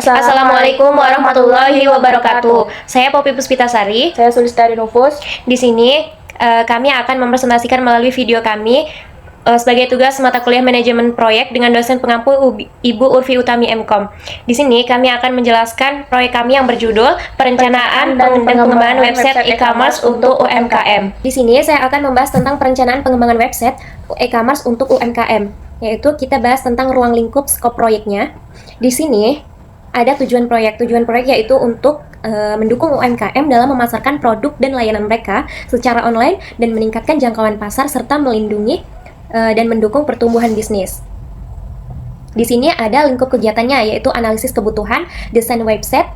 Assalamualaikum warahmatullahi wabarakatuh. Saya Poppy Puspitasari. Saya Sulistari Nufus. Di sini kami akan mempresentasikan melalui video kami sebagai tugas mata kuliah manajemen proyek dengan dosen pengampu Ibu Urfi Utami MKom. Di sini kami akan menjelaskan proyek kami yang berjudul Perencanaan dan Pengembangan Website e-commerce untuk UMKM. Di sini saya akan membahas tentang perencanaan pengembangan website e-commerce untuk UMKM, yaitu kita bahas tentang ruang lingkup skop proyeknya. Di sini ada tujuan proyek. Tujuan proyek yaitu untuk mendukung UMKM dalam memasarkan produk dan layanan mereka secara online dan meningkatkan jangkauan pasar serta melindungi dan mendukung pertumbuhan bisnis. Di sini ada lingkup kegiatannya, yaitu analisis kebutuhan, desain website,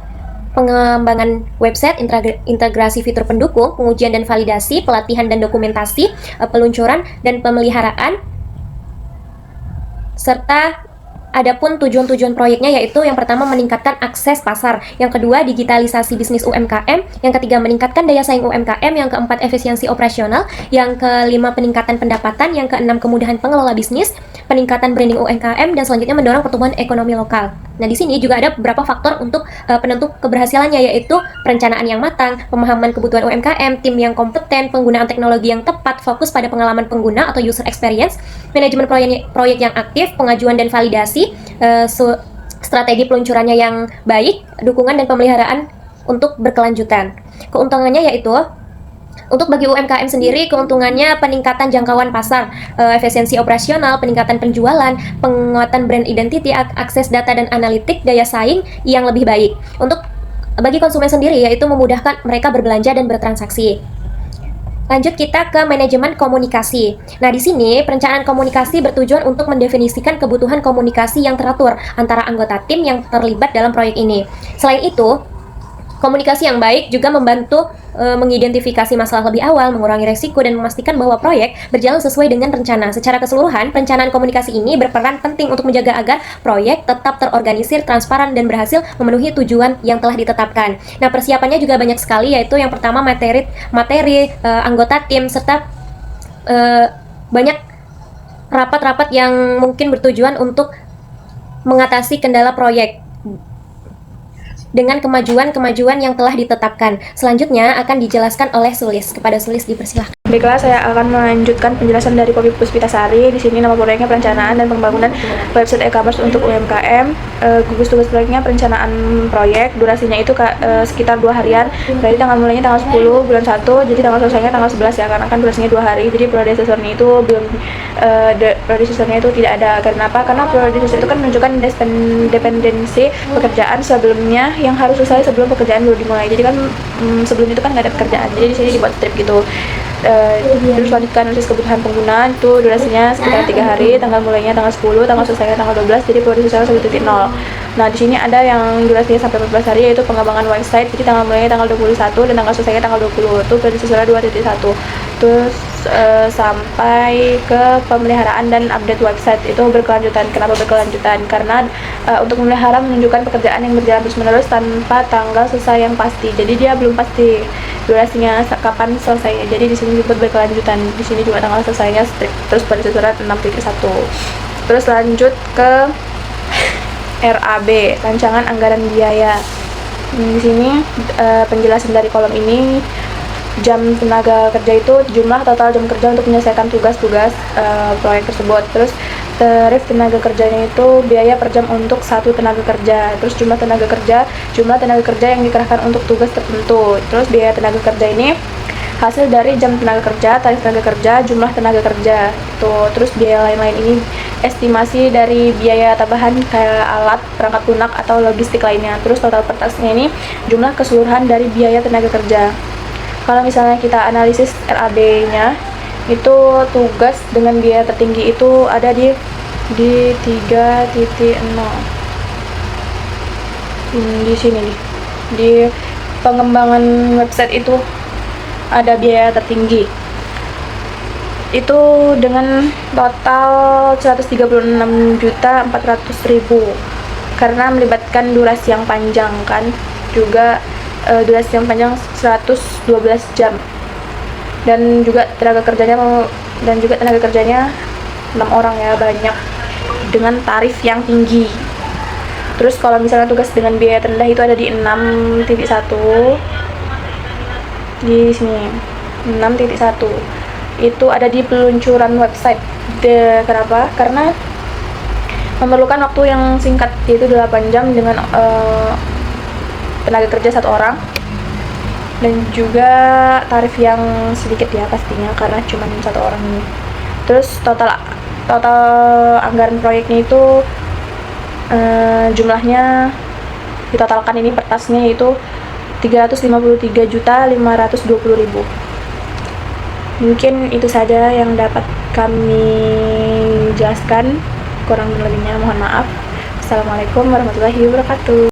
pengembangan website, integrasi fitur pendukung, pengujian dan validasi, pelatihan dan dokumentasi, peluncuran dan pemeliharaan, serta adapun tujuan-tujuan proyeknya yaitu yang pertama meningkatkan akses pasar, yang kedua digitalisasi bisnis UMKM, yang ketiga meningkatkan daya saing UMKM, yang keempat efisiensi operasional, yang kelima peningkatan pendapatan, yang keenam kemudahan pengelola bisnis, peningkatan branding UMKM, dan selanjutnya mendorong pertumbuhan ekonomi lokal. Nah, di sini juga ada beberapa faktor untuk penentu keberhasilannya, yaitu perencanaan yang matang, pemahaman kebutuhan UMKM, tim yang kompeten, penggunaan teknologi yang tepat, fokus pada pengalaman pengguna atau user experience, manajemen proyek yang aktif, pengajuan dan validasi, strategi peluncurannya yang baik, dukungan dan pemeliharaan untuk berkelanjutan. Keuntungannya yaitu untuk bagi UMKM sendiri, keuntungannya peningkatan jangkauan pasar, efisiensi operasional, peningkatan penjualan, penguatan brand identity, akses data dan analitik, daya saing yang lebih baik. Untuk bagi konsumen sendiri yaitu memudahkan mereka berbelanja dan bertransaksi. Lanjut kita ke manajemen komunikasi. Nah, di sini perencanaan komunikasi bertujuan untuk mendefinisikan kebutuhan komunikasi yang teratur antara anggota tim yang terlibat dalam proyek ini. Selain itu, komunikasi yang baik juga membantu mengidentifikasi masalah lebih awal, mengurangi resiko, dan memastikan bahwa proyek berjalan sesuai dengan rencana. Secara keseluruhan, perencanaan komunikasi ini berperan penting untuk menjaga agar proyek tetap terorganisir, transparan, dan berhasil memenuhi tujuan yang telah ditetapkan. Nah, persiapannya juga banyak sekali, yaitu yang pertama materi anggota tim, serta banyak rapat-rapat yang mungkin bertujuan untuk mengatasi kendala proyek dengan kemajuan-kemajuan yang telah ditetapkan. Selanjutnya akan dijelaskan oleh Sulis. Kepada Sulis dipersilahkan. Baiklah, saya akan melanjutkan penjelasan dari Poppy Puspitasari. Di sini nama proyeknya perencanaan dan pembangunan website e-commerce untuk UMKM. Gugus tugas proyeknya perencanaan proyek. Durasinya itu sekitar 2 harian. Berarti tanggal mulainya tanggal 10 bulan 1, jadi tanggal selesainya tanggal 11 ya, karena kan durasinya 2 hari. Jadi predecessornya itu itu tidak ada. Kenapa? Karena predecessor itu kan menunjukkan dependensi pekerjaan sebelumnya yang harus selesai sebelum pekerjaan baru dimulai. Jadi kan sebelum itu kan nggak ada pekerjaan. Jadi di sini dibuat strip gitu. Terus lanjutkan analisis kebutuhan pengguna, itu durasinya sekitar 3 hari, tanggal mulainya tanggal 10, tanggal selesainya tanggal 12, jadi prosesnya 1.0. Nah, di sini ada yang durasinya sampai 14 hari, yaitu pengembangan website, jadi tanggal mulainya tanggal 21 dan tanggal selesainya tanggal 20, itu prosesnya 2.1. Terus sampai ke pemeliharaan dan update website, itu berkelanjutan. Kenapa berkelanjutan? Karena untuk memelihara menunjukkan pekerjaan yang berjalan terus-menerus tanpa tanggal selesai yang pasti, jadi dia belum pasti durasinya kapan selesainya. Jadi di sini disebut berkelanjutan. Di sini juga tanggal selesainya strict. Terus pada surat 6.1. Terus lanjut ke RAB, rancangan anggaran biaya. Di sini penjelasan dari kolom ini, jam tenaga kerja itu jumlah total jam kerja untuk menyelesaikan tugas-tugas proyek tersebut. Terus tarif tenaga kerjanya itu biaya per jam untuk 1 tenaga kerja. Terus jumlah tenaga kerja yang dikerahkan untuk tugas tertentu. Terus biaya tenaga kerja ini hasil dari jam tenaga kerja, tarif tenaga kerja, jumlah tenaga kerja itu. Terus biaya lain-lain ini estimasi dari biaya tambahan kayak alat, perangkat lunak atau logistik lainnya. Terus total pertasnya ini jumlah keseluruhan dari biaya tenaga kerja. Kalau misalnya kita analisis RAB-nya, itu tugas dengan biaya tertinggi itu ada di 3.0. Di sini nih, di pengembangan website itu ada biaya tertinggi. Itu dengan total 136.400.000 karena melibatkan durasi yang panjang kan, juga durasi yang panjang 112 jam. Dan juga tenaga kerjanya 6 orang ya, banyak, dengan tarif yang tinggi. Terus kalau misalnya tugas dengan biaya terendah itu ada di 6.1 di sini 6.1 itu ada di peluncuran website. Kenapa? Karena memerlukan waktu yang singkat, yaitu 8 jam dengan tenaga kerja 1 orang, dan juga tarif yang sedikit ya pastinya karena cuma 1 orang ini. Terus total anggaran proyeknya itu jumlahnya ditotalkan ini per tasnya yaitu 353.520.000. Mungkin itu saja yang dapat kami jelaskan, kurang lebihnya mohon maaf. Assalamualaikum warahmatullahi wabarakatuh.